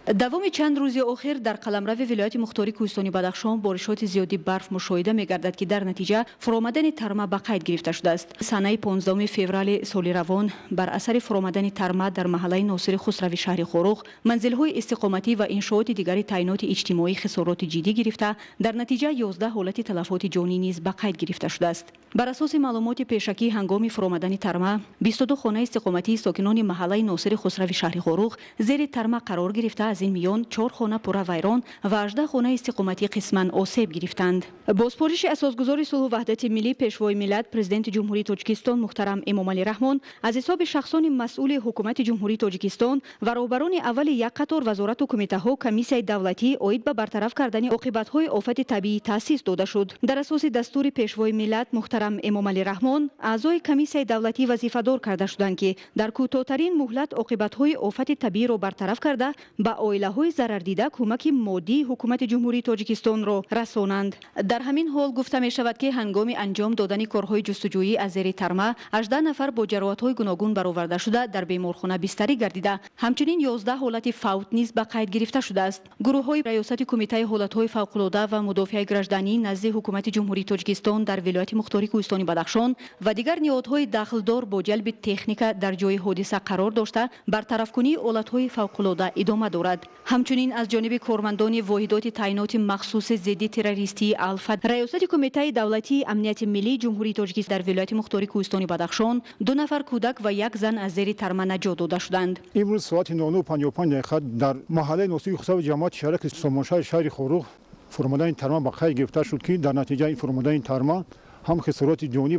давоми чанд рӯзи охир дар қаламрави вилояти мухтории кӯҳистони Бадахшон боришоти зиёди барф мушоҳида мегардад ки дар натиҷа фуромадани тарма ба қайд гирифта шудааст. санаи 15 феврали соли равон бар асари фуромадани тарма дар маҳаллаи носири хусрави шаҳри Хорух манзилҳои истиқоматӣ ва иншооти дигари таъиноти иҷтимоӣ хисороти ҷиддӣ гирифта, дар натиҷа 11 ҳолати талафоти ҷонӣ низ ба қайд гирифта шудааст. бар асоси маълумоти пешакӣ ҳангоми фуромадани тарма 22 хонаи истиқоматии сокинони маҳаллаи носири хусрави шаҳри Хорух зери тарма қарор гирифта, аз ин миён 4 хона пурра вайрон ва 18 хонаи истиқоматӣ қисман осеб гирифтанд. бо супориши асосгузори сулҳу ваҳдати миллӣ пешвои миллат президенти ҷумҳурии Тоҷикистон муҳтарам Эмомалӣ Раҳмон аз ҳисоби шахсони масъули ҳукумати ҷумҳурии Тоҷикистон ва роҳбарони аввали як қатор вазорату кумитаҳо комиссияи давлатӣ оид ба бартараф кардани оқибатҳои офати табиӣ таъсис дода шуд. дар асоси дастури пешвои миллат муҳтарам Эмомалӣ Раҳмон аъзои комиссияи давлатӣ вазифадор карда шуданд ки дар кӯтоҳтарин муҳлат оқибатҳои офати табииро бартараф карда ба оилаҳои зарардида кӯмаки моддии ҳукумати ҷумҳурии Тоҷикистонро расонанд. дар ҳамин ҳол гуфта мешавад ки ҳангоми анҷом додани корҳои ҷустуҷӯӣ аз зери тарма 18 нафар бо ҷароҳатҳои гуногун бароварда шуда дар беморхона бистарӣ гардида, ҳамчунин 11 ҳолати фавт низ ба қайд гирифта шудааст. гурӯҳҳои раёсати кумитаи ҳолатҳои фавқулода ва мудофиаи гражданӣ назди ҳукумати ҷумҳурии Тоҷикистон дар вилояти мухтории кӯҳистони Бадахшон ва дигар ниҳодҳои дахлдор бо ҷалби техника дар ҷои ҳодиса қарор дошта бартарафкунии олатҳои фавқулода идома дорад. ҳамчунин аз ҷониби кормандони воҳидоти таъиноти махсуси зидди террористии алфа раёсати кумитаи давлатии амнияти миллии ҷумҳурии Тоҷикистон дар вилояти мухтории кӯҳистони Бадахшон 2 нафар кӯдак ва як зан аз зери тарма наҷот дода шуданд. имрӯз соати 9:55 дар маҳаллаи носири хусрави ҷамоати шараки сомоншаҳри шаҳри Хорух фуромадани тарма ба қайд гирифта шуд ки дар натиҷаи фуромадани тарма ҳам хисороти ҷонӣ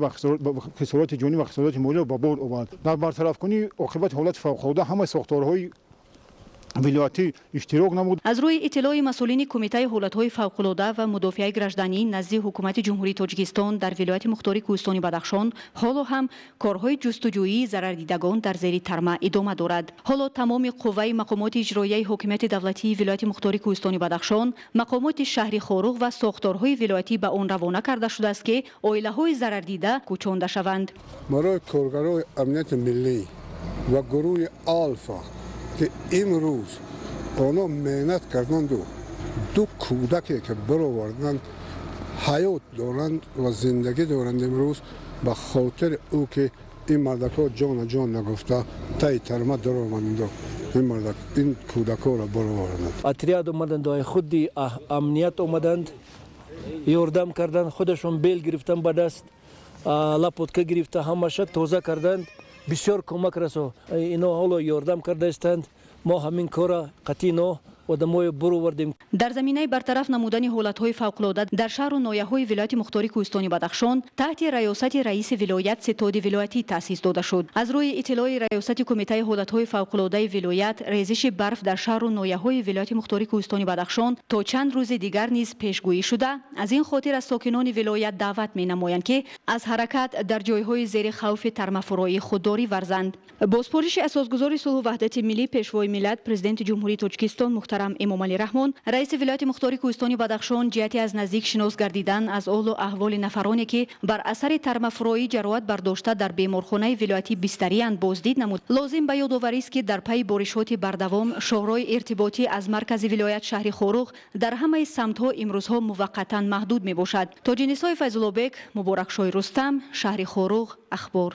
ва хисороти молиро ба бор овард. дар бартарафкунии оқибати ҳолати фавқулода ҳамаи сохторҳои вилоятӣ иштирок намуд. аз рӯи иттилои масъулини кумитаи ҳолатҳои фавқулода ва мудофиаи гражданӣ назди ҳукумати ҷумҳурии Тоҷикистон дар вилояти мухтории кӯҳистони Бадахшон ҳоло ҳам корҳои ҷустуҷӯии зарардидагон дар зери тарма идома дорад. ҳоло тамоми қувваи мақомоти иҷроияи ҳокимияти давлатии вилояти мухтории кӯҳистони Бадахшон, мақомоти шаҳри Хорух ва сохторҳои вилоятӣ ба он равона карда шудааст ки оилаҳои зарардида кӯчонда шаванд. барои коргарои амнияти миллӣ ва гурӯҳи алфа که امروز آنها مهنت کردند و 2 کودکی که برآوردند حیات دارند و زندگی دارند امروز به خاطر او که این مردک‌ها جان نگفته تای ترمه درآمدند این کودک‌ها را برآوردند. اتریاد اومدند و خودی امنیت اومدند یاردم کردند، خودشون بیل گرفتن به دست، لاپوتکه گرفته همشه توزه کردند. بسیار کمک رسو اینا حالا یاردم کرده استند. ما همین کارا قطعی одамои бурӯвардем. дар заминаи бартараф намудани ҳолатҳои фавқулода дар шаҳру нояҳои вилояти мухтории кӯҳистони Бадахшон таҳти раёсати раиси вилоят ситоди вилоятӣ таъсис дода шуд. аз рӯи иттилои раёсати кумитаи ҳолатҳои фавқулодаи вилоят, резиши барф дар шаҳру нояҳои вилояти мухтории кӯҳистони Бадахшон то чанд рӯзи дигар низ пешгӯӣ шуда, аз ин хотир аз сокинони вилоят даъват менамоянд ки аз ҳаракат дар ҷойҳои зери хавфи тармафуроӣ худдорӣ варзанд. бо супориши асосгузори сулҳу ваҳдати миллӣ пешвои миллат президенти ҷумҳурии Тоҷикистон муҳтарам Эмомалӣ Раҳмон раиси вилояти мухтории кӯҳистони Бадахшон ҷиҳати аз наздик шинос гардидан аз олу аҳволи нафароне ки бар асари тармафуроӣ ҷароҳат бардошта дар беморхонаи вилоятӣ бистарианд боздид намуд. лозим ба ёдоварист ки дар пайи боришоти бардавом шоҳрои иртиботӣ аз маркази вилоят шаҳри Хорух дар ҳамаи самтҳо имрӯзҳо муваққатан маҳдуд мебошад. тоҷинисои Файзуллобек, Муборакшои Рустам, шаҳри Хорух, ахбор.